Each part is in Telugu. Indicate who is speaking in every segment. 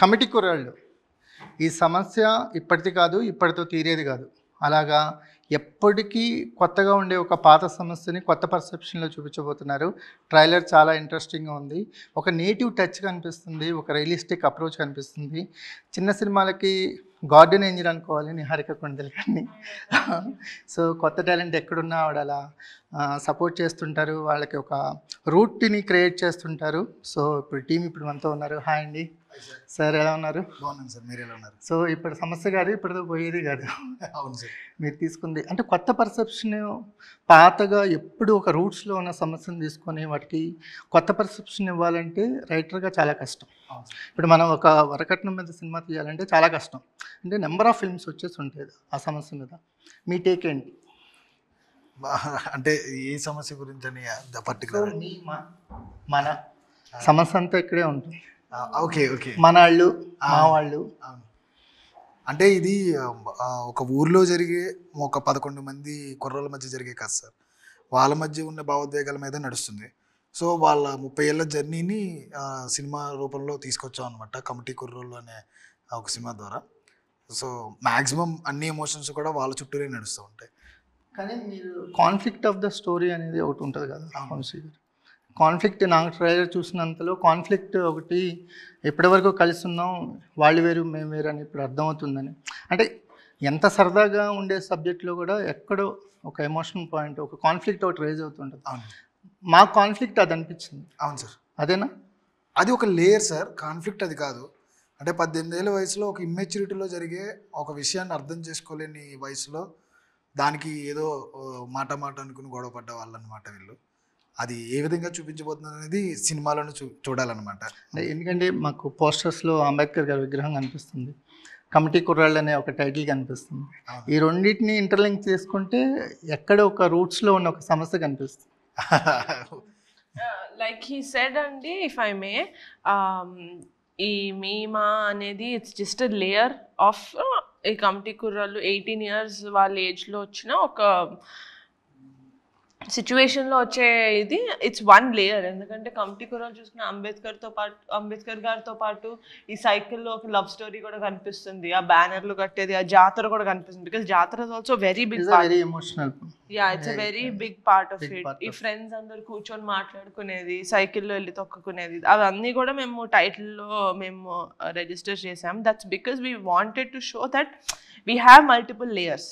Speaker 1: కమిటీ కుర్రాళ్ళు ఈ సమస్య ఇప్పటిది కాదు, ఇప్పటితో తీరేది కాదు. అలాగా ఎప్పటికీ కొత్తగా ఉండే ఒక పాత సమస్యని కొత్త పర్సెప్షన్లో చూపించబోతున్నారు. ట్రైలర్ చాలా ఇంట్రెస్టింగ్గా ఉంది. ఒక నేటివ్ టచ్ కనిపిస్తుంది, ఒక రియలిస్టిక్ అప్రోచ్ కనిపిస్తుంది. చిన్న సినిమాలకి గార్డెన్ ఏంజల్ అనుకోవాలి నిహారిక కొండలు కానీ. సో కొత్త టాలెంట్ ఎక్కడున్నా ఆవిడ అలా సపోర్ట్ చేస్తుంటారు, వాళ్ళకి ఒక రూట్ని క్రియేట్ చేస్తుంటారు. సో ఇప్పుడు టీం ఇప్పుడు మనతో ఉన్నారు. హాయ్ అండి సార్, ఎలా ఉన్నారు?
Speaker 2: బాగున్నాను సార్, మీరు ఎలా ఉన్నారు?
Speaker 1: సో ఇప్పుడు సమస్య కాదు, ఇప్పుడు పోయేది కాదు.
Speaker 2: అవును సార్.
Speaker 1: మీరు తీసుకుంది అంటే కొత్త పర్సెప్షన్, పాతగా ఎప్పుడు ఒక రూట్స్లో ఉన్న సమస్యను తీసుకొని వాటికి కొత్త పర్సెప్షన్ ఇవ్వాలంటే రైటర్గా చాలా కష్టం. ఇప్పుడు మనం ఒక వరకట్నం మీద సినిమా తీయాలంటే చాలా కష్టం. అంటే నెంబర్ ఆఫ్ ఫిల్మ్స్ వచ్చేసి ఉంటుంది ఆ సమస్య మీద. మీ టేక్ ఏంటి?
Speaker 2: అంటే ఏ సమస్య గురించి అని పర్టికులర్
Speaker 1: మన సమస్య అంతా ఇక్కడే ఉంటుంది.
Speaker 2: ఓకే ఓకే,
Speaker 1: మన వాళ్ళు, మా వాళ్ళు.
Speaker 2: అంటే ఇది ఒక ఊర్లో జరిగే ఒక 11 మంది కుర్రోళ్ళ మధ్య జరిగే కథ సార్. వాళ్ళ మధ్య ఉన్న భావోద్వేగాల మీద నడుస్తుంది. సో వాళ్ళ 30 ఏళ్ళ జర్నీని సినిమా రూపంలో తీసుకొచ్చాం అనమాట, కమిటీ కుర్రోళ్ళు అనే ఒక సినిమా ద్వారా. సో మ్యాక్సిమం అన్ని ఎమోషన్స్ కూడా వాళ్ళ చుట్టూరే నడుస్తూ ఉంటాయి.
Speaker 1: కానీ మీరు కాన్ఫ్లిక్ట్ ఆఫ్ ద స్టోరీ అనేది ఒకటి ఉంటుంది కదా వంశీ గారు. కాన్ఫ్లిక్ట్ నాకు ట్రైలర్ చూసినంతలో కాన్ఫ్లిక్ట్ ఒకటి, ఎప్పటివరకు కలిసి ఉన్నాం, వాళ్ళు వేరు మేము వేరు అని ఇప్పుడు అర్థమవుతుందని. అంటే ఎంత సరదాగా ఉండే సబ్జెక్ట్లో కూడా ఎక్కడో ఒక ఎమోషనల్ పాయింట్, ఒక కాన్ఫ్లిక్ట్ ఒకటి రేజ్ అవుతుంటుంది. మా కాన్ఫ్లిక్ట్ అది అనిపించింది.
Speaker 2: అవును సార్,
Speaker 1: అదేనా?
Speaker 2: అది ఒక లేయర్ సార్, కాన్ఫ్లిక్ట్ అది కాదు. అంటే 18 ఏళ్ళ వయసులో ఒక ఇమ్మెచ్యూరిటీలో జరిగే ఒక విషయాన్ని అర్థం చేసుకోలేని వయసులో దానికి ఏదో మాట అనుకుని గొడవ పడ్డ వాళ్ళు అనమాట వీళ్ళు. అది ఏ విధంగా చూపించబోతుంది అనేది సినిమాలను చూడాలన్నమాట.
Speaker 1: ఎందుకంటే మాకు పోస్టర్స్లో అంబేద్కర్ గారి విగ్రహం కనిపిస్తుంది, కమిటీ కుర్రాళ్ళు అనే ఒక టైటిల్ కనిపిస్తుంది. ఈ రెండింటిని ఇంటర్లింక్ చేసుకుంటే ఎక్కడ ఒక రూట్స్లో ఉన్న ఒక సమస్య కనిపిస్తుంది.
Speaker 3: లైక్ హీ సెడ్ అండి, ఇఫ్ ఐ మే, ఈ మీమా అనేది it's just a layer of ఈ కమిటీ కుర్రాళ్ళు 18 years వాళ్ళ ఏజ్లో వచ్చిన ఒక సిచ్యువేషన్లో వచ్చే ఇది. It's one layer. ఎందుకంటే కమిటీ కుర్రాళ్ళు చూసుకున్న అంబేద్కర్ గారితో పాటు ఈ సైకిల్లో ఒక లవ్ స్టోరీ కూడా కనిపిస్తుంది, ఆ బ్యానర్లు కట్టేది, ఆ జాతర కూడా కనిపిస్తుంది. Because Jathara is also very big part. It's a very big part of it. ఈ ఫ్రెండ్స్ అందరు కూర్చొని మాట్లాడుకునేది, సైకిల్లో వెళ్ళి తొక్కుకునేది, అవన్నీ కూడా మేము టైటిల్లో మేము రిజిస్టర్ చేసాం. That's because we wanted to show that we have multiple layers.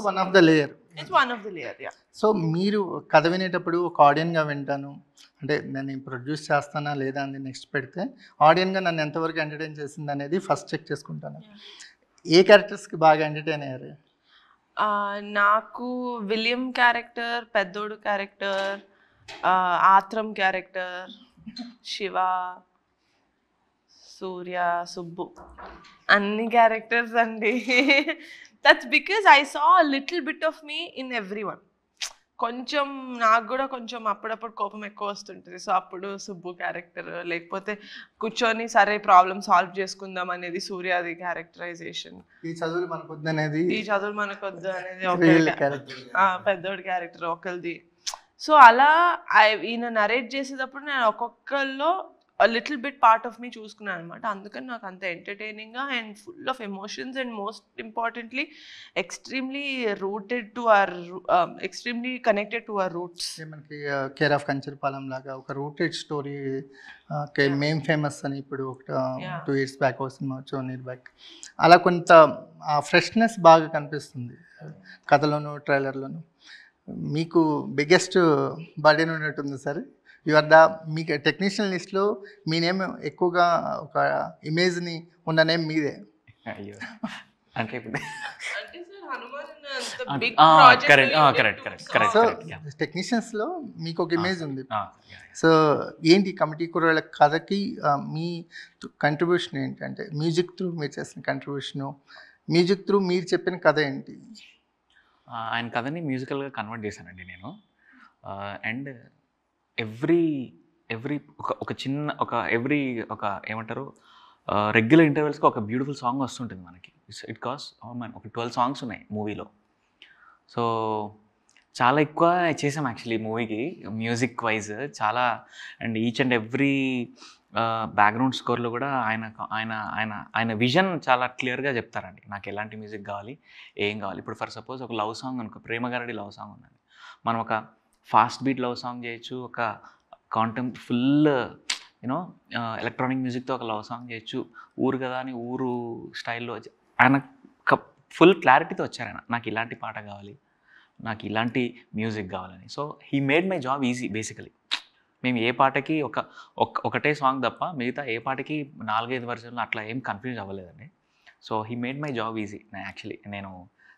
Speaker 1: One of the layer.
Speaker 3: It's one of the layer, yeah.
Speaker 1: So మీరు కథ వినేటప్పుడు ఒక ఆడియన్గా వింటాను అంటే నేను ప్రొడ్యూస్ చేస్తానా లేదా అని నెక్స్ట్ పెడితే ఆడియన్గా నన్ను ఎంతవరకు ఎంటర్టైన్ చేసింది అనేది ఫస్ట్ చెక్ చేసుకుంటాను. ఏ క్యారెక్టర్స్కి బాగా ఎంటర్టైన్ అయ్యారు?
Speaker 3: నాకు విలియం క్యారెక్టర్, పెద్దోడు క్యారెక్టర్, ఆత్రం క్యారెక్టర్, శివ, సూర్య, సుబ్బు, అన్ని క్యారెక్టర్స్ అండి. That's because I saw a little bit of me in every one. కొంచెం నాకు కూడా కొంచెం అప్పుడప్పుడు కోపం ఎక్కువ వస్తుంటుంది. సో అప్పుడు సుబ్బు క్యారెక్టర్, లేకపోతే కూర్చొని సరే ప్రాబ్లమ్ సాల్వ్ చేసుకుందాం అనేది సూర్యాది క్యారెక్టరైజేషన్.
Speaker 1: ఈ చదువులు మనకొద్దు అనేది
Speaker 3: పెద్దోడి క్యారెక్టర్ ఒకరిది. సో అలా ఈయన నరేట్ చేసేటప్పుడు నేను ఒక్కొక్కరిలో little bit part of me చూసుకున్నాను అనమాట. అందుకని నాకు అంత ఎంటర్టైనింగ్గా and full of emotions and most importantly extremely rooted to our, extremely connected to our roots.
Speaker 1: మనకి కేర్ ఆఫ్ కంచర్పాలెం లాగా ఒక రూటెడ్ స్టోరీ. మేం ఫేమస్ అని ఇప్పుడు ఒక 2 years బ్యాక్ సినిమా వచ్చి 1 year బ్యాక్, అలా కొంత ఆ ఫ్రెష్నెస్ బాగా కనిపిస్తుంది కథలోను ట్రైలర్లోను. మీకు బిగ్గెస్ట్ బర్డెన్ ఉన్నట్టుంది సార్. యువర్ ద మీకు టెక్నీషియన్ లిస్ట్లో మీ నేమ్ ఎక్కువగా ఒక ఇమేజ్ని ఉన్న నేమ్ మీదే.
Speaker 4: అయ్యో అంటే
Speaker 1: టెక్నీషియన్స్లో మీకు ఒక ఇమేజ్ ఉంది. సో ఏంటి కమిటీ కుర్రాళ్ళ కథకి మీ కంట్రిబ్యూషన్ ఏంటంటే మ్యూజిక్ త్రూ మీరు చేసిన కంట్రిబ్యూషను, మ్యూజిక్ త్రూ మీరు చెప్పిన కథ ఏంటి?
Speaker 4: ఆయన కథని మ్యూజికల్గా కన్వర్ట్ చేశానండి నేను. అండ్ ఎవ్రీ ఒక చిన్న ఒక ఏమంటారు రెగ్యులర్ ఇంటర్వెల్స్కి ఒక బ్యూటిఫుల్ సాంగ్ వస్తుంటుంది మనకి. ఇట్ కాస్ ఒక 12 songs ఉన్నాయి మూవీలో. సో చాలా ఎక్కువ చేసాం యాక్చువల్లీ మూవీకి మ్యూజిక్ వైజ్ చాలా. And each and every background స్కోర్లో కూడా ఆయన ఆయన ఆయన ఆయన విజన్ చాలా క్లియర్గా చెప్తారండి. నాకు ఎలాంటి మ్యూజిక్ కావాలి, ఏం కావాలి. ఇప్పుడు ఫర్ సపోజ్ ఒక లవ్ సాంగ్ అనుకో, ప్రేమగారడి లవ్ సాంగ్ ఉన్నది. మనం ఒక ఫాస్ట్ బీట్ లవ్ సాంగ్ చేయొచ్చు, ఒక ఫుల్ యూనో ఎలక్ట్రానిక్ మ్యూజిక్తో ఒక లవ్ సాంగ్ చేయొచ్చు. ఊరు కదా అని ఊరు స్టైల్లో ఆయన ఫుల్ క్లారిటీతో వచ్చారు ఆయన. నాకు ఇలాంటి పాట కావాలి, నాకు ఇలాంటి మ్యూజిక్ కావాలని. So he made my job easy basically. మేము ఏ పాటకి ఒకటే సాంగ్ తప్ప మిగతా ఏ పాటకి 4-5 వర్షన్లు అట్లా ఏం కన్ఫ్యూజ్ అవ్వలేదండి. So he made my job easy. నేను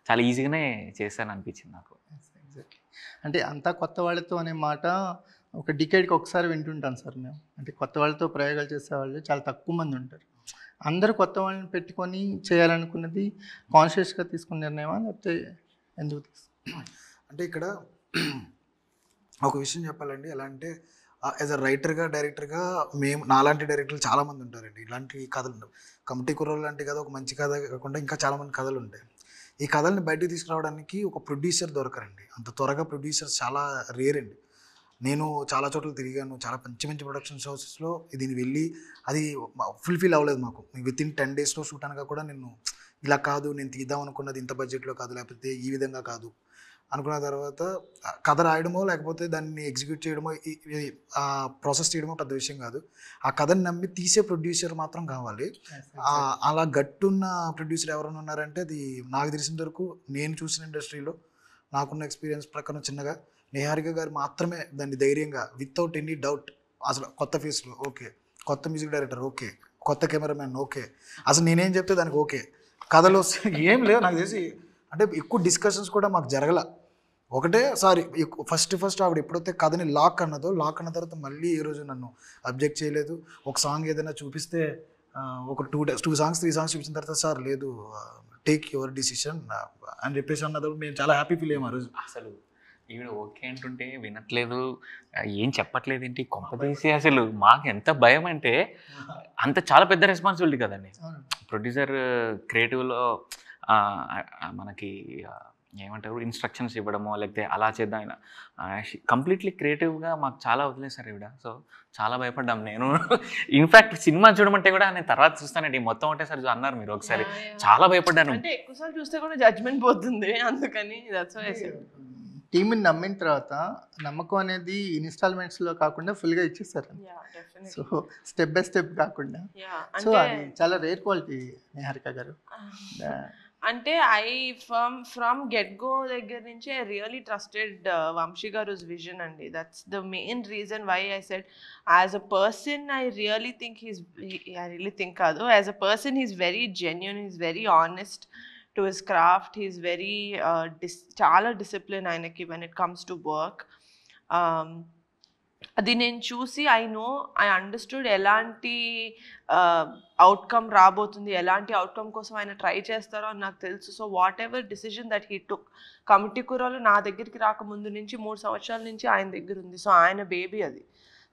Speaker 4: చాలా ఈజీగానే చేశాను అనిపించింది నాకు.
Speaker 1: ఎగ్జాక్ట్లీ. అంటే అంతా కొత్త వాళ్ళతో అనే మాట ఒక డికేడ్కి ఒకసారి వింటుంటాం సార్ మేము. అంటే కొత్త వాళ్ళతో ప్రయోగాలు చేసేవాళ్ళు చాలా తక్కువ మంది ఉంటారు. అందరూ కొత్త వాళ్ళని పెట్టుకొని చేయాలనుకున్నది కాన్షియస్గా తీసుకున్న నిర్ణయమా, లేకపోతే ఎందుకు
Speaker 2: అంటే ఇక్కడ ఒక విషయం చెప్పాలండి. ఎలా అంటే యాజ్ అ రైటర్గా, డైరెక్టర్గా నాలాంటి డైరెక్టర్లు చాలామంది ఉంటారండి. ఇలాంటి కథలు కమిటీ కుర్రోళ్ళు లాంటి కథ ఒక మంచి కథ కాకుండా ఇంకా చాలామంది కథలు ఉంటాయి. ఈ కథల్ని బయటకు తీసుకురావడానికి ఒక ప్రొడ్యూసర్ దొరకరండి. అంత త్వరగా ప్రొడ్యూసర్స్ చాలా రేర్ అండి. నేను చాలా చోట్ల తిరిగాను, చాలా మంచి మంచి ప్రొడక్షన్ హౌసెస్లో దీన్ని వెళ్ళి అది ఫుల్ఫిల్ అవ్వలేదు మాకు. విత్ ఇన్ 10 daysలో షూట్ అనగా కూడా నేను ఇలా కాదు, నేను తీద్దాం అనుకున్నది ఇంత బడ్జెట్లో కాదు, లేకపోతే ఈ విధంగా కాదు అనుకున్న తర్వాత కథ రాయడమో లేకపోతే దాన్ని ఎగ్జిక్యూట్ చేయడమో, ప్రాసెస్ చేయడమో పెద్ద విషయం కాదు. ఆ కథని నమ్మి తీసే ప్రొడ్యూసర్ మాత్రం కావాలి. అలా గట్టున్న ప్రొడ్యూసర్ ఎవరైనా ఉన్నారంటే అది నాకు తెలిసిన వరకు నేను చూసిన ఇండస్ట్రీలో నాకున్న ఎక్స్పీరియన్స్ ప్రకారం చిన్నగా నిహారిక గారు మాత్రమే దాన్ని ధైర్యంగా వితౌట్ ఎనీ డౌట్, అసలు కొత్త ఫేస్లో ఓకే, కొత్త మ్యూజిక్ డైరెక్టర్ ఓకే, కొత్త కెమెరామ్యాన్ ఓకే, అసలు నేనేం చెప్తే దానికి ఓకే, కథలో ఏం లేదు నాకు తెలిసి. అంటే ఎక్కువ డిస్కషన్స్ కూడా మాకు జరగల. ఒకటే సారీ ఫస్ట్ ఆవిడ ఎప్పుడైతే కథని లాక్ అన్న తర్వాత మళ్ళీ ఏ రోజు నన్ను అబ్జెక్ట్ చేయలేదు. ఒక సాంగ్ ఏదైనా చూపిస్తే ఒక 2 songs 3 songs చూపించిన తర్వాత సార్ లేదు, టేక్ యువర్ డిసిషన్ అని చెప్పేసి అన్నప్పుడు మేము చాలా హ్యాపీ ఫీల్ అయ్యాము ఆ రోజు.
Speaker 4: అసలు ఈవిడ ఓకే అంటుంటే వినట్లేదు, ఏం చెప్పట్లేదు ఏంటి కొంపదీసి. అసలు మాకు ఎంత భయం అంటే అంత చాలా పెద్ద రెస్పాన్సిబిలిటీ కదండి. ప్రొడ్యూసర్ క్రియేటివ్లో మనకి ఏమంటారు ఇన్స్ట్రక్షన్స్ ఇవ్వడమో లేకపోతే అలా చేద్దాం, కంప్లీట్లీ క్రియేటివ్గా మాకు చాలా వదిలేశారు ఈవిడ. సో చాలా భయపడ్డాం. నేను ఇన్ఫ్యాక్ట్ సినిమా చూడమంటే కూడా నేను తర్వాత చూస్తానండి మొత్తం ఒకటేసారి అన్నారు మీరు ఒకసారి, చాలా భయపడ్డాను.
Speaker 3: అంటే ఎక్కువసార్లు చూస్తే కూడా జడ్జ్మెంట్ పోతుంది, అందుకని
Speaker 1: టీంని నమ్మిన తర్వాత నమ్మకం అనేది ఇన్స్టాల్మెంట్స్లో కాకుండా ఫుల్గా ఇచ్చేస్తారు. సో స్టెప్ బై స్టెప్ కాకుండా. సో అది చాలా రేర్ క్వాలిటీ నిహారిక గారు.
Speaker 3: అంటే ఫ్రమ్ గెట్ గో దగ్గర నుంచి ఐ రియలీ ట్రస్టెడ్ వంశీ గారు's విజన్ అండి. That's the main reason why I said as a person I really think కాదు, as a person he's very genuine, he's very honest to his craft. He's very చాలా డిసిప్లిన్ ఆయనకి when it comes to work. అది నేను చూసి ఐ అండర్స్టూడ్ ఎలాంటి అవుట్కమ్ రాబోతుంది, ఎలాంటి అవుట్కమ్ కోసం ఆయన ట్రై చేస్తారో అని నాకు తెలుసు. So what ever decision that he took, committee కుర్రాళ్ళు నా దగ్గరికి రాకముందు నుంచి 3 సంవత్సరాల నుంచి ఆయన దగ్గర ఉంది. సో ఆయన బేబీ అది.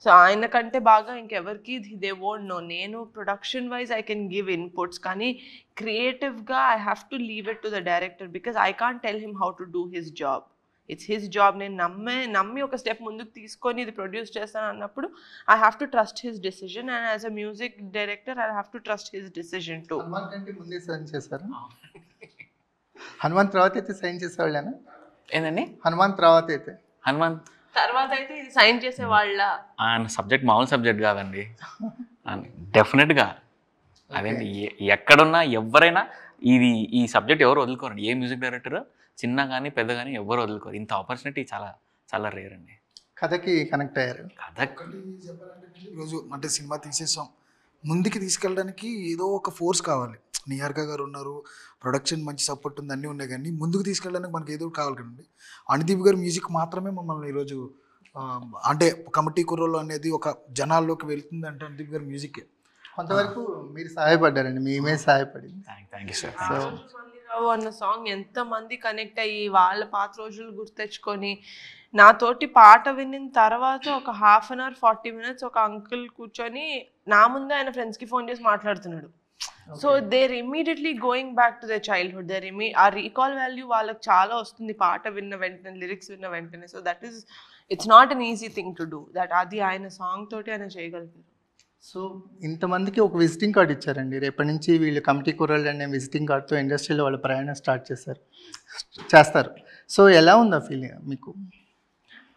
Speaker 3: సో ఆయన కంటే బాగా ఇంకెవరికి దే వోంట్ నో. నేను production wise I can give inputs, కానీ క్రియేటివ్గా I have to leave it to the director because I can't tell him how to do his job. It's his job. నేను నమ్మి ఒక స్టెప్ ముందుకు తీసుకొని ఇది ప్రొడ్యూస్ చేస్తాను అన్నప్పుడు I have to trust his decision, and as a music director I have to trust his decision to.
Speaker 1: ముందే సైన్ చేశారు హనుమంత్ తర్వాత అయితే సైన్ చేసేవాళ్ళేనా?
Speaker 4: ఏంటండి
Speaker 1: హనుమంత్ తర్వాత అయితే
Speaker 3: తర్వాత అయితే ఇది సైన్ చేసే వాళ్ళ
Speaker 4: సబ్జెక్ట్ మామూలు సబ్జెక్ట్ కాదండి. డెఫినెట్గా అదేంటి ఎక్కడున్నా ఎవరైనా ఈ సబ్జెక్ట్ ఎవరు వదులుకోరండి. ఏ మ్యూజిక్ డైరెక్టర్ చిన్న కానీ పెద్ద కానీ ఎవరు వదులుకోరు. ఇంత ఆపర్చునిటీ చాలా చాలా రేర్ అండి.
Speaker 1: కథకి కనెక్ట్ అయ్యారు.
Speaker 2: ఈరోజు అంటే సినిమా తీసేసాం, ముందుకి తీసుకెళ్ళడానికి ఏదో ఒక ఫోర్స్ కావాలి. నిహారిక గారు ఉన్నారు, ప్రొడక్షన్ మంచి సపోర్ట్ ఉంది, అన్నీ ఉన్నాయి, కానీ ముందుకు తీసుకెళ్ళడానికి మనకి ఏదో కావాలి కదండి. అనుదీప్ గారి మ్యూజిక్ మాత్రమే మమ్మల్ని ఈరోజు అంటే కమిటీ కుర్రోళ్ళు అనేది ఒక జనాల్లోకి వెళ్తుంది అంటే అనుదీప్ గారి మ్యూజిక్.
Speaker 1: కొంతవరకు మీరు సహాయపడ్డారండి, మీ ఇమేజ్ సహాయపడింది.
Speaker 4: Thank you sir.
Speaker 3: రావు అన్న సాంగ్ ఎంతమంది కనెక్ట్ అయ్యి వాళ్ళ పాత రోజులు గుర్తెచ్చుకొని నాతోటి పాట విన్న తర్వాత ఒక 1/2 hour 40 minutes ఒక అంకుల్ కూర్చొని నా ముందే ఆయన ఫ్రెండ్స్కి ఫోన్ చేసి మాట్లాడుతున్నాడు. So there immediately going back to the childhood. ఆ రీకాల్ వాల్యూ వాళ్ళకి చాలా వస్తుంది పాట విన్న వెంటనే, లిరిక్స్ విన్న వెంటనే. So that is it's not an easy thing to do that. అది ఆయన సాంగ్ తోటి ఆయన చేయగలిగారు.
Speaker 1: సో ఇంతమందికి ఒక విజిటింగ్ కార్డ్ ఇచ్చారండి. రేపటి నుంచి వీళ్ళు కమిటీ కుర్రాళ్ళు అనే విజిటింగ్ కార్డ్తో ఇండస్ట్రీలో వాళ్ళ ప్రయాణం స్టార్ట్ చేస్తారు. సో ఎలా ఉంది ఆ ఫీలింగ్ మీకు?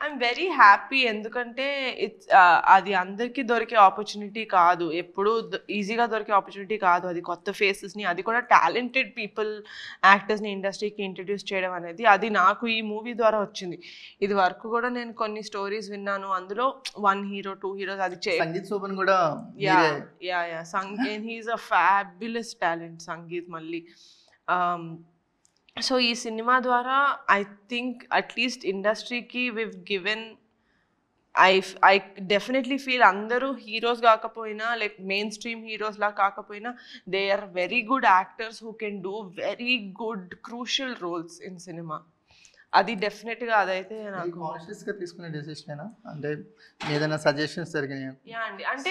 Speaker 3: ఐఎమ్ వెరీ హ్యాపీ, ఎందుకంటే అది అందరికీ దొరికే ఆపర్చునిటీ కాదు, ఎప్పుడు ఈజీగా దొరికే ఆపర్చునిటీ కాదు. అది కొత్త ఫేసెస్ని, అది కూడా టాలెంటెడ్ పీపుల్ యాక్టర్స్ని ఇండస్ట్రీకి ఇంట్రడ్యూస్ చేయడం అనేది, అది నాకు ఈ మూవీ ద్వారా వచ్చింది. ఇది వరకు కూడా నేను కొన్ని స్టోరీస్ విన్నాను, అందులో 1 హీరో 2 హీరోస్ అది
Speaker 1: సంగీత్ శోభన్ కూడా
Speaker 3: and he's a fabulous talent, sangeet మళ్ళీ. సో ఈ సినిమా ద్వారా ఐ థింక్ అట్లీస్ట్ ఇండస్ట్రీకి we've given, I definitely feel అందరూ హీరోస్ కాకపోయినా, లైక్ మెయిన్ స్ట్రీమ్ హీరోస్లా కాకపోయినా, they are very good actors who can do very good crucial roles in cinema. అది డెఫినెట్గా అదైతే నాకు
Speaker 1: కాన్షియస్గా తీసుకునే డెసిషనేనా? అంటే ఏదైనా సజెషన్స్ జరిగినాయా?
Speaker 3: యా అండి, అంటే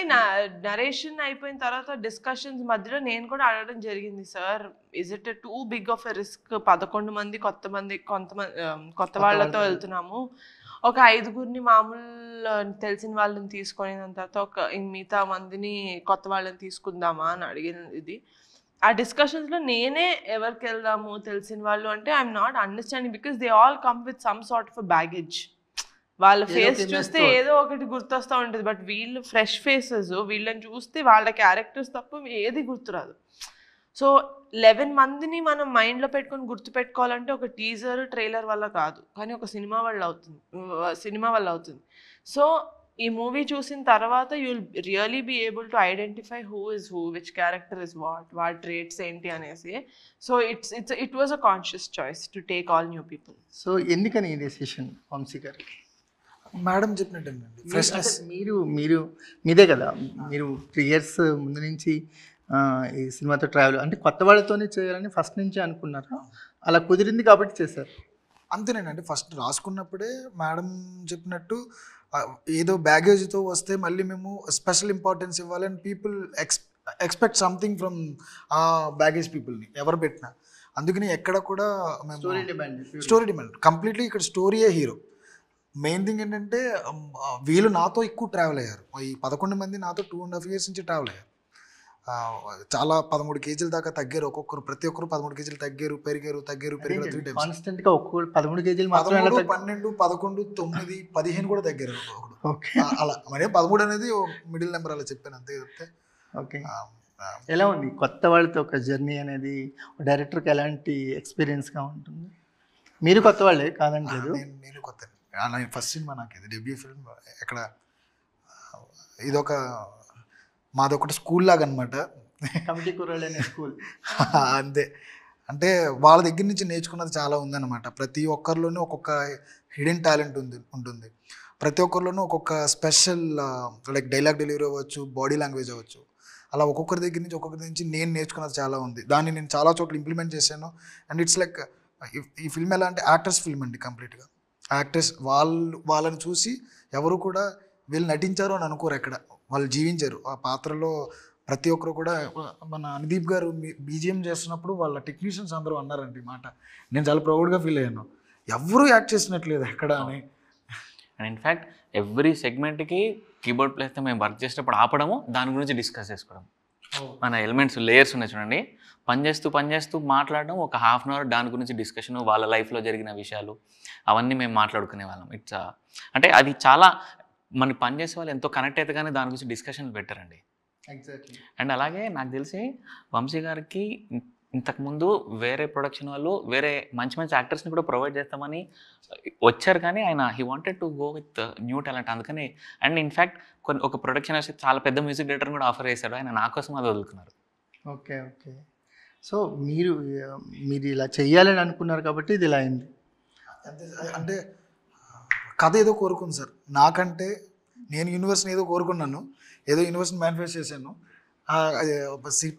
Speaker 3: నరేషన్ అయిపోయిన తర్వాత డిస్కషన్స్ మధ్యలో నేను కూడా అడగడం జరిగింది, sir is it too big of a risk, 11 మంది కొత్త వాళ్ళతో వెళ్తున్నాము, ఒక 5గురిని మామూలు తెలిసిన వాళ్ళని తీసుకొని దాని తర్వాత మిగతా మందిని కొత్త వాళ్ళని తీసుకుందామా అని అడిగినది. ఇది ఆ డిస్కషన్స్లో నేనే ఎవరికి వెళ్దాము తెలిసిన వాళ్ళు అంటే I'm not understanding, because they all come with some sort of baggage. వాళ్ళ ఫేస్ చూస్తే ఏదో ఒకటి గుర్తొస్తూ ఉంటుంది, బట్ వీళ్ళు ఫ్రెష్ ఫేసెస్, వీళ్ళని చూస్తే వాళ్ళ క్యారెక్టర్స్ తప్ప ఏది గుర్తురాదు. సో 11 మందిని మనం మైండ్లో పెట్టుకొని గుర్తుపెట్టుకోవాలంటే ఒక టీజర్ ట్రైలర్ వల్ల కాదు, కానీ ఒక సినిమా వల్ల అవుతుంది. సో ఈ మూవీ చూసిన తర్వాత you will really be able to identify who is who, which character is what traits ఏంటి అనేసి. So it was a conscious choice to take all new people.
Speaker 1: So ఎందుకని ఈ డెసిషన్ వంశీ గారు?
Speaker 2: మేడం చెప్పినట్టేనండి, ఫ్రెష్నెస్.
Speaker 1: మీరు మీదే కదా, మీరు 3 years ముందు నుంచి ఈ సినిమాతో ట్రావెల్, అంటే కొత్త వాళ్ళతోనే చేయాలని ఫస్ట్ నుంచి అనుకున్నారా? అలా కుదిరింది కాబట్టి చేశారు.
Speaker 2: అంతేనండి, ఫస్ట్ రాసుకున్నప్పుడే మేడం చెప్పినట్టు ఏదో బ్యాగేజ్తో వస్తే మళ్ళీ మేము స్పెషల్ ఇంపార్టెన్స్ ఇవ్వాలని పీపుల్ ఎక్స్పెక్ట్ సంథింగ్ ఫ్రమ్ ఆ బ్యాగేజ్ పీపుల్ని ఎవరు పెట్టినా. అందుకని ఎక్కడ కూడా స్టోరీ డిమాండ్ కంప్లీట్లీ, ఇక్కడ స్టోరీయే హీరో. మెయిన్ థింగ్ ఏంటంటే వీళ్ళు నాతో ఎక్కువ ట్రావెల్ అయ్యారు, ఈ 11 మంది నాతో 2.5 years నుంచి ట్రావెల్ అయ్యారు. చాలా 13 kgs దాకా తగ్గారు ఒక్కొక్కరు, ప్రతి ఒక్కరు 13 kgs తగ్గారు, పెరిగారు 3 times.
Speaker 1: కాన్స్టెంట్గా ఒక్కొక్కరు 13 kgs మాత్రం
Speaker 2: 12, 11, 9, 15 కూడా తగ్గారు ఒకడు. అలా మరి 13 అనేది మిడిల్ నెంబర్ అలా చెప్పాను అంతే చెప్తే.
Speaker 1: ఓకే, ఎలా ఉంది కొత్త వాళ్ళతో ఒక జర్నీ అనేది? డైరెక్టర్కి ఎలాంటి ఎక్స్పీరియన్స్గా ఉంటుంది? మీరు కొత్త వాళ్ళే కాదంటలేదు.
Speaker 2: నేను కొత్త, ఫస్ట్ సినిమా నాకు ఇది డెబ్యూ ఫిల్మ్. ఎక్కడ ఇదొక మాదొకటి స్కూల్ లాగా అనమాట,
Speaker 1: కమిటీ కుర్రాళ్ళు అనే స్కూల్.
Speaker 2: అంతే, అంటే వాళ్ళ దగ్గర నుంచి నేర్చుకున్నది చాలా ఉందన్నమాట. ప్రతి ఒక్కరిలోనూ ఒక్కొక్క హిడెన్ టాలెంట్ ఉంటుంది. ప్రతి ఒక్కరిలోనూ ఒక్కొక్క స్పెషల్, లైక్ డైలాగ్ డెలివరీ అవ్వచ్చు, బాడీ లాంగ్వేజ్ అవ్వచ్చు, అలా ఒక్కొక్కరి నుంచి నేను నేర్చుకున్నది చాలా ఉంది. దాన్ని నేను చాలా చోట్ల ఇంప్లిమెంట్ చేశాను. అండ్ ఇట్స్ లైక్ ఈ ఫిల్మ్ ఎలా అంటే యాక్టర్స్ ఫిల్మ్ అండి కంప్లీట్గా. యాక్టర్స్ వాళ్ళని చూసి ఎవరు కూడా వీళ్ళు నటించారు అని అనుకోరు, ఎక్కడ వాళ్ళు జీవించారు ఆ పాత్రలో. ప్రతి ఒక్కరు కూడా మన అనుదీప్ గారు బీజిఎం చేస్తున్నప్పుడు వాళ్ళ టెక్నీషియన్స్ అందరూ అన్నారండి ఈ మాట, నేను చాలా ప్రౌడ్గా ఫీల్ అయ్యాను, ఎవరు యాక్ట్ చేసినట్లేదు ఎక్కడ అని.
Speaker 4: అండ్ ఇన్ఫ్యాక్ట్ ఎవ్రీ సెగ్మెంట్కి కీబోర్డ్ ప్లేస్తో మేము వర్క్ చేసేటప్పుడు ఆపడము, దాని గురించి డిస్కస్ చేసుకోవడం. మన ఎలిమెంట్స్ లేయర్స్ ఉన్నాయి చూడండి, పని చేస్తూ మాట్లాడడం, ఒక ½ hour దాని గురించి డిస్కషన్, వాళ్ళ లైఫ్లో జరిగిన విషయాలు అవన్నీ మేము మాట్లాడుకునే వాళ్ళం. ఇట్స్ అంటే అది చాలా మన పని చేసే వాళ్ళు ఎంతో కనెక్ట్ అయితే కానీ దాని గురించి డిస్కషన్ పెట్టారండి.
Speaker 1: ఎగ్జాక్ట్లీ.
Speaker 4: అండ్ అలాగే నాకు తెలిసి వంశీ గారికి ఇంతకుముందు వేరే ప్రొడక్షన్ వాళ్ళు వేరే మంచి యాక్టర్స్ని కూడా ప్రొవైడ్ చేస్తామని వచ్చారు, కానీ ఆయన he wanted to go with new talent. అందుకని అండ్ ఇన్ఫ్యాక్ట్ ఒక ప్రొడక్షన్ వచ్చి చాలా పెద్ద మ్యూజిక్ డైరెక్టర్ కూడా ఆఫర్ చేశారు, ఆయన నా కోసం అది వదులుకున్నారు.
Speaker 1: ఓకే. సో మీరు ఇలా చెయ్యాలని అనుకున్నారు కాబట్టి ఇది ఇలా అయింది.
Speaker 2: అంటే కథ ఏదో కోరుకుంది సార్, నాకంటే నేను యూనివర్స్ని ఏదో కోరుకున్నాను, ఏదో యూనివర్స్ని మేనిఫెస్ట్ చేశాను.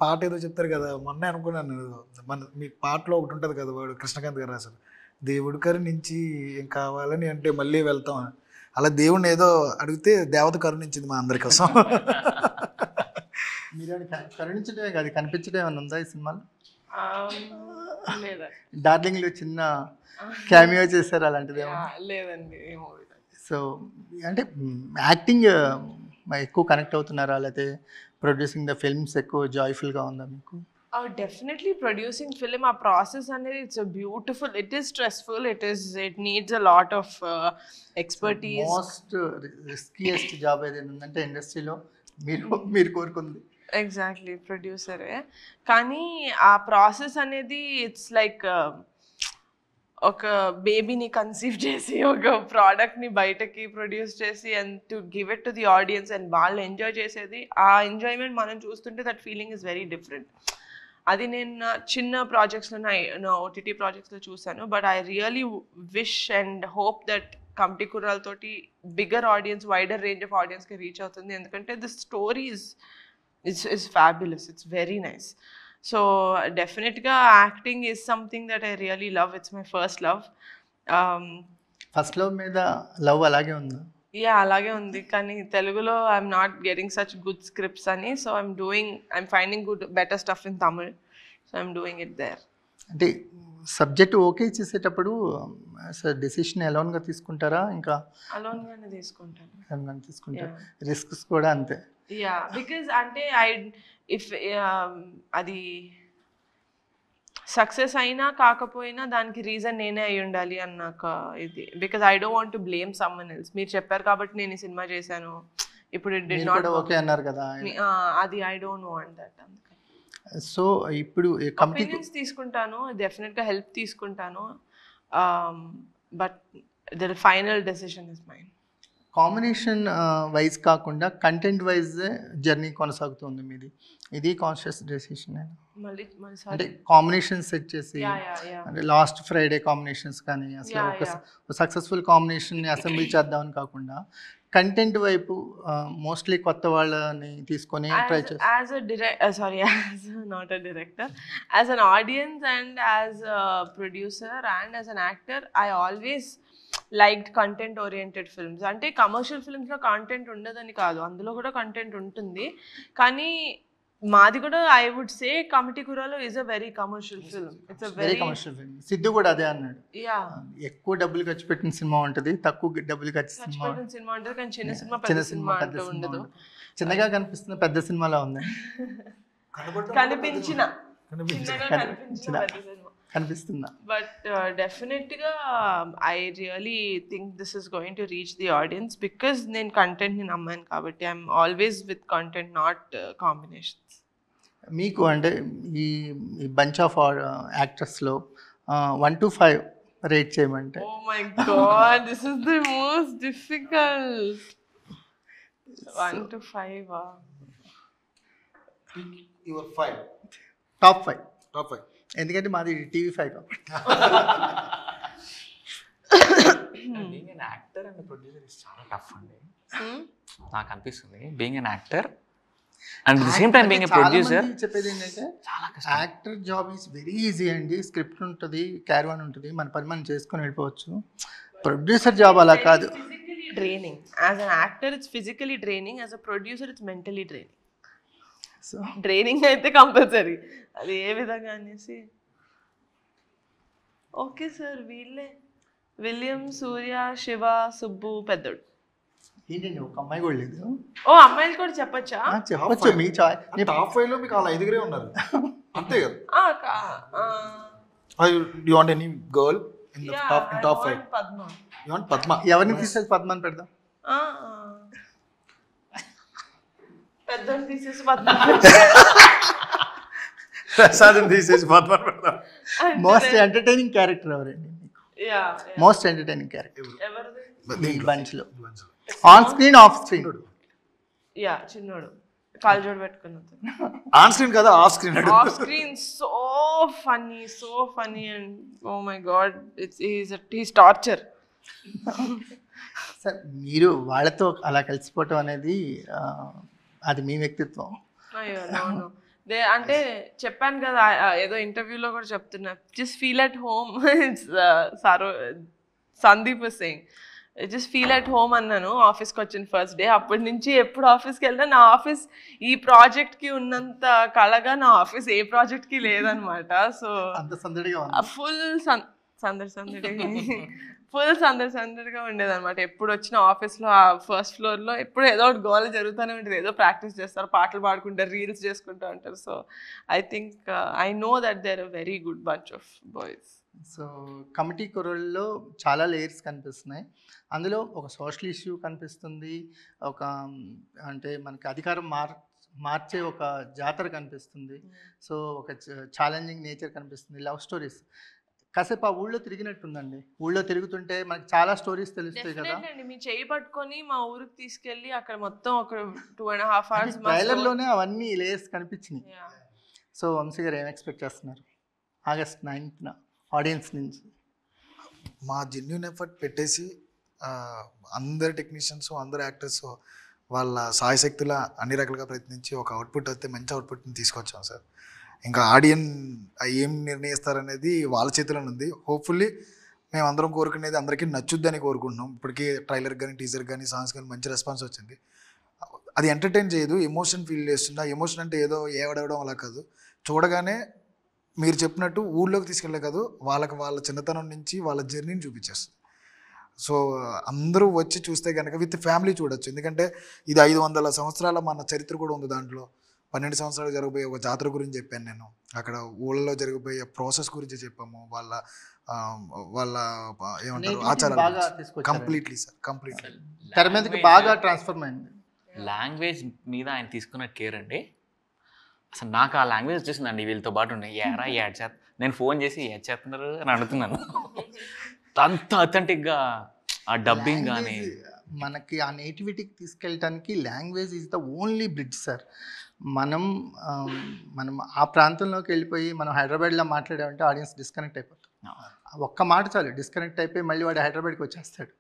Speaker 2: పాట ఏదో చెప్తారు కదా, మొన్నే అనుకున్నాను, మీ పాటలో ఒకటి ఉంటుంది కదా, వాడు కృష్ణకాంత్ గారు రాశారు, దేవుడి కరుణించి ఏం కావాలని అంటే మళ్ళీ వెళ్తాం. అలా దేవుడిని ఏదో అడిగితే దేవత కరుణించింది మా అందరి కోసం.
Speaker 1: మీరు కరుణించడమే కాదు, కనిపించడం ఏమైనా ఉందా ఈ సినిమాలో?
Speaker 3: లేదా
Speaker 1: డార్లింగ్లో చిన్న క్యామియో చేశారు, అలాంటిది
Speaker 3: లేదండి.
Speaker 1: సో అంటే యాక్టింగ్ ఎక్కువ కనెక్ట్ అవుతున్నారా, లేకపోతే ప్రొడ్యూసింగ్ ద ఫిల్మ్స్ ఎక్కువ జాయ్ఫుల్గా ఉందా మీకు?
Speaker 3: Definitely producing film, our process and it's a beautiful, it is stressful, it needs a lot of expertise.
Speaker 1: Most riskiest job ఏదైనా ఉందంటే ఇండస్ట్రీలో మీరు కోరుకుంది?
Speaker 3: ఎగ్జాక్ట్లీ ప్రొడ్యూసరే. కానీ ఆ ప్రాసెస్ అనేది ఇట్స్ లైక్ ఒక బేబీని కన్సీవ్ చేసి ఒక ప్రోడక్ట్ని బయటకి ప్రొడ్యూస్ చేసి and to give it to the audience and వాళ్ళు ఎంజాయ్ చేసేది, ఆ ఎంజాయ్మెంట్ మనం చూస్తుంటే that feeling is very different. అది నేను నా చిన్న ప్రాజెక్ట్స్లో నా ఓటీటీ ప్రాజెక్ట్స్లో చూసాను. But I really wish and hope that committee కుర్రాలతోటి bigger audience, wider range of ఆడియన్స్కి రీచ్ అవుతుంది. ఎందుకంటే the story is fabulous, it's very nice. So definitely acting is something that I really love, it's my first love.
Speaker 1: First love మీద లవ్ అలాగే ఉందా?
Speaker 3: Yeah, అలాగే ఉంది. కానీ తెలుగులో I'm not getting such good scripts అని, so I'm finding better stuff in Tamil, so I'm doing it there.
Speaker 1: అంటే సబ్జెక్ట్ ఓకే చేసేటప్పుడు డెసిషన్ ఎలోన్గా తీసుకుంటారా? ఇంకా
Speaker 3: అలోన్గానే తీసుకుంటాను.
Speaker 1: ఎలోన్గానే తీసుకుంటారు. రిస్క్స్ కూడా అంతే.
Speaker 3: యా, బికాజ్ అంటే ఇఫ్ అది సక్సెస్ అయినా కాకపోయినా దానికి రీజన్ నేనే అయి ఉండాలి అన్నాక ఇది, because I don't want to blame someone else. మీరు చెప్పారు కాబట్టి నేను ఈ సినిమా చేశాను, ఇప్పుడు ఇట్ డిడ్ నాట్
Speaker 1: ఓకే అన్నారు కదా,
Speaker 3: అది I don't want that.
Speaker 1: So ఇప్పుడు
Speaker 3: ఒపీనియన్స్ తీసుకుంటాను, డెఫినెట్గా హెల్ప్ తీసుకుంటాను, but the final decision is mine.
Speaker 1: Combination wise కాకుండా కంటెంట్ వైజ్ జర్నీ కొనసాగుతుంది మీది. ఇది కాన్షియస్ డెసిషన్ అంటే కాంబినేషన్ సెట్ చేసి, అంటే లాస్ట్ ఫ్రైడే కాంబినేషన్స్ కానీ అసలు ఒక సక్సెస్ఫుల్ కాంబినేషన్ని అసెంబ్లీ చేద్దామని కాకుండా కంటెంట్ వైపు మోస్ట్లీ కొత్త వాళ్ళని తీసుకొని ట్రై చేస్తాను.
Speaker 3: Not a director, as an audience and as a producer and as an actor, I always liked content oriented films. అంటే కమర్షియల్ ఫిల్మ్స్లో కంటెంట్ ఉండదని కాదు, అందులో కూడా కంటెంట్ ఉంటుంది. కానీ మాది కూడా ఐ వుడ్ సే కమిటీ కుర్రాలో is a very commercial film. It's a very
Speaker 1: commercial film. Siddhu కూడా అదే అన్నాడు, ఎక్కువ డబ్బులు ఖర్చు పెట్టిన సినిమా ఉంటుంది, తక్కువ డబ్బులు ఖర్చు పెట్టిన
Speaker 3: సినిమా ఉంటుంది, కానీ చిన్న సినిమా పెద్ద సినిమా అంటూ ఉండదు.
Speaker 1: చిన్నగా కనిపిస్తున్న పెద్ద సినిమాలో ఉంది,
Speaker 3: కనిపించిన
Speaker 1: కనిపిస్తుందా?
Speaker 3: బట్ డెఫినెట్గా I really think this is going to reach the audience because నేను కంటెంట్ని నమ్మాను కాబట్టి. I'm always with content, not combinations.
Speaker 1: మీకు అంటే ఈ బంచ్ ఆఫ్ యాక్టర్స్లో 1 to 5 రేట్ చేయమంటే?
Speaker 3: Oh my God, this is the most difficult. 1 to 5
Speaker 2: your 5
Speaker 1: top 5.
Speaker 2: Top 5
Speaker 1: ఎందుకంటే మాది టీవీ 5 కాబట్టి.
Speaker 4: Being an actor and producer is చాలా టఫ్ అండి, నాకు అనిపిస్తుంది. Being an actor and the same time being a producer
Speaker 1: చెప్పేది ఏంటంటే actor job is very easy అండి. స్క్రిప్ట్ ఉంటుంది, క్యారవాన్ ఉంటుంది, మన పని మనం చేసుకొని వెళ్ళిపోవచ్చు. ప్రొడ్యూసర్ జాబ్ అలా కాదు.
Speaker 3: Draining. As an actor it's physically draining, as a producer it's mentally draining.
Speaker 1: So
Speaker 3: training అయితే కంపల్సరీ, అది ఏ విధంగా అనేసి. ఓకే సార్, వీళ్ళే విలియం, సూర్య, శివ, సుబ్బు, పెద్దోడు.
Speaker 1: ఏంటండి ఒక అమ్మాయి కూడా లేదు?
Speaker 3: ఓ, అమ్మాయిలు కూడా చెప్పచ్చా?
Speaker 1: చెప్పచ్చు, మీ
Speaker 2: టాప్ 5 లో మీకు అలా 5 ఉన్నారు అంతే కదా? You want any girl in the top 5?
Speaker 3: Padma.
Speaker 2: You want Padma?
Speaker 1: ఎవరిని తీసేసి పద్మని పెడదాం?
Speaker 3: పెద్దోడు తీసేసి పద్మ,
Speaker 2: ప్రసాదం తీసేసి పద్మ పెడదాం.
Speaker 1: మోస్ట్ ఎంటర్టైనింగ్ క్యారెక్టర్ ఎవరండి మీకు? మోస్ట్ ఎంటర్టైనింగ్ క్యారెక్టర్ బంచ్లో, on screen, off screen?
Speaker 3: Yeah, చిన్నోడు కాల్జోడు పెట్టుకున్నాడు.
Speaker 2: ఆన్ స్క్రీన్ కదా, off screen?
Speaker 3: Off screen so funny and oh my god, he's torture.
Speaker 1: Sir, మీరు వాళ్ళతో అలా కలిసిపోవటం అనేది అది మీ వ్యక్తిత్వం?
Speaker 3: అయ్యో నో, అంటే చెప్పాను కదా ఏదో ఇంటర్వ్యూలో కూడా చెప్తున్నా, just feel at home. Sandeep Singh, just feel at home అన్నాను ఆఫీస్కి వచ్చిన ఫస్ట్ డే. అప్పటి నుంచి ఎప్పుడు ఆఫీస్కి వెళ్ళినా నా ఆఫీస్ ఈ ప్రాజెక్ట్కి ఉన్నంత కళగా నా ఆఫీస్ ఏ ప్రాజెక్ట్కి లేదనమాట. సో
Speaker 1: అంత సందడిగా
Speaker 3: ఫుల్ సందడి ఫుల్ సందడిగా ఉండేది అనమాట. ఎప్పుడు వచ్చిన ఆఫీస్లో ఆ ఫస్ట్ ఫ్లోర్లో ఎప్పుడు ఏదో ఒకటి గోల జరుగుతూనే ఉంటుంది. ఏదో ప్రాక్టీస్ చేస్తారు, పాటలు పాడుకుంటారు, రీల్స్ చేసుకుంటూ ఉంటారు. So I think I know that they are a very good bunch of boys.
Speaker 1: So committee కుర్రోళ్ళలో చాలా లేయర్స్ కనిపిస్తున్నాయి. అందులో ఒక సోషల్ ఇష్యూ కనిపిస్తుంది, ఒక అంటే మనకి అధికారం మార్చే ఒక జాతర కనిపిస్తుంది, సో ఒక ఛాలెంజింగ్ నేచర్ కనిపిస్తుంది, లవ్ స్టోరీస్. కాసేపు ఆ ఊళ్ళో తిరిగినట్టుందండి. ఊళ్ళో తిరుగుతుంటే మనకి చాలా స్టోరీస్ తెలుస్తాయి కదా.
Speaker 3: మీ చేయి పట్టుకొని మా ఊరికి తీసుకెళ్ళి అక్కడ మొత్తం ఒక 2.5 hours
Speaker 1: ట్రైలర్లోనే అవన్నీ లేయర్స్ కనిపించినాయి. సో వంశీ గారు ఏం ఎక్స్పెక్ట్ చేస్తున్నారు August 9th ఆడియన్స్ నుంచి?
Speaker 2: మా జెన్యున్ ఎఫర్ట్ పెట్టేసి అందరు టెక్నీషియన్స్, అందరు యాక్టర్స్ వాళ్ళ సాయశక్తుల అన్ని రకాలుగా ప్రయత్నించి ఒక అవుట్పుట్ వస్తే మంచి అవుట్పుట్ని తీసుకొచ్చాం సార్. ఇంకా ఆడియన్ ఏం నిర్ణయిస్తారనేది వాళ్ళ చేతిలోనే ఉంది. హోప్ఫుల్లీ మేము అందరం కోరుకునేది అందరికీ నచ్చుద్దని కోరుకుంటున్నాం. ఇప్పటికీ ట్రైలర్ కానీ, టీజర్ కానీ, సాంగ్స్ కానీ మంచి రెస్పాన్స్ వచ్చింది. అది ఎంటర్టైన్ చేయదు, ఎమోషన్ ఫీల్ చేస్తుంది. ఆ ఎమోషన్ అంటే ఏదో ఏవడవడం అలా కాదు, చూడగానే మీరు చెప్పినట్టు ఊళ్ళోకి తీసుకెళ్ళే కాదు, వాళ్ళ చిన్నతనం నుంచి వాళ్ళ జర్నీని చూపించేస్తుంది. సో అందరూ వచ్చి చూస్తే కనుక విత్ ఫ్యామిలీ చూడొచ్చు. ఎందుకంటే ఇది 500 సంవత్సరాల మన చరిత్ర కూడా ఉంది దాంట్లో. 12 సంవత్సరాలు జరగబోయే ఒక జాతర గురించి చెప్పాను నేను. అక్కడ ఊళ్ళలో జరగబోయే ప్రాసెస్ గురించి చెప్పాము. వాళ్ళ ఏమంటారు ఆచారాలు. కంప్లీట్లీ సార్, కంప్లీట్లీ
Speaker 1: తెర మీదకి బాగా ట్రాన్స్ఫర్మ్ అయింది.
Speaker 4: లాంగ్వేజ్ మీద ఆయన తీసుకున్న కేర్ అండి. అసలు నాకు ఆ లాంగ్వేజ్ వచ్చేసిందండి వీళ్ళతో పాటు ఉన్నాయి. ఏరా యాడ్ చేస్తా, నేను ఫోన్ చేసి యాడ్ చేస్తున్నారు అని అడుగుతున్నాను. అంత అథెంటిక్గా ఆ డబ్బింగ్ కానీ
Speaker 1: మనకి ఆ నేటివిటీకి తీసుకెళ్ళటానికి language is the only bridge sir. మనం ఆ ప్రాంతంలోకి వెళ్ళిపోయి మనం హైదరాబాద్లో మాట్లాడామంటే ఆడియన్స్ డిస్కనెక్ట్ అయిపోతాం. ఒక్క మాట చాలు, డిస్కనెక్ట్ అయిపోయి మళ్ళీ వాడు హైదరాబాద్కి వచ్చేస్తాడు.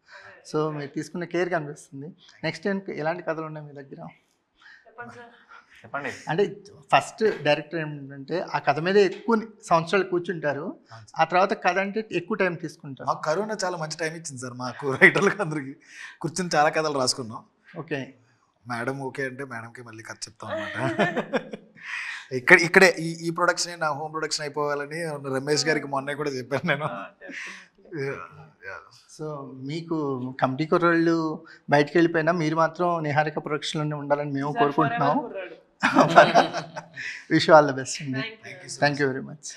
Speaker 1: సో మీరు తీసుకున్న కేర్ కనిపిస్తుంది. నెక్స్ట్ ఎలాంటి కథలు ఉన్నాయి మీ దగ్గర?
Speaker 4: చెప్పండి.
Speaker 1: అంటే ఫస్ట్ డైరెక్టర్ ఏంటంటే ఆ కథ మీద ఎక్కువ సంవత్సరాలు కూర్చుంటారు, ఆ తర్వాత కథ అంటే ఎక్కువ టైం తీసుకుంటారు.
Speaker 2: మాకు కరోనా చాలా మంచి టైం ఇచ్చింది సార్. మాకు రైటర్లకు అందరికి కూర్చొని చాలా కథలు రాసుకున్నాం.
Speaker 1: ఓకే,
Speaker 2: మేడం ఓకే అంటే మేడంకి మళ్ళీ కథ చెప్తాం అనమాట. ఇక్కడే ఈ ప్రొడక్షన్ నా హోమ్ ప్రొడక్షన్ అయిపోవాలని రమేష్ గారికి మొన్న కూడా చెప్పాను నేను.
Speaker 1: సో మీకు కమిటీ కుర్రోళ్ళు బయటకు వెళ్ళిపోయినా మీరు మాత్రం నిహారిక ప్రొడక్షన్లోనే ఉండాలని మేము కోరుకుంటున్నాం. విష్ ఆల్ ద బెస్ట్ అండి. Thank you very much.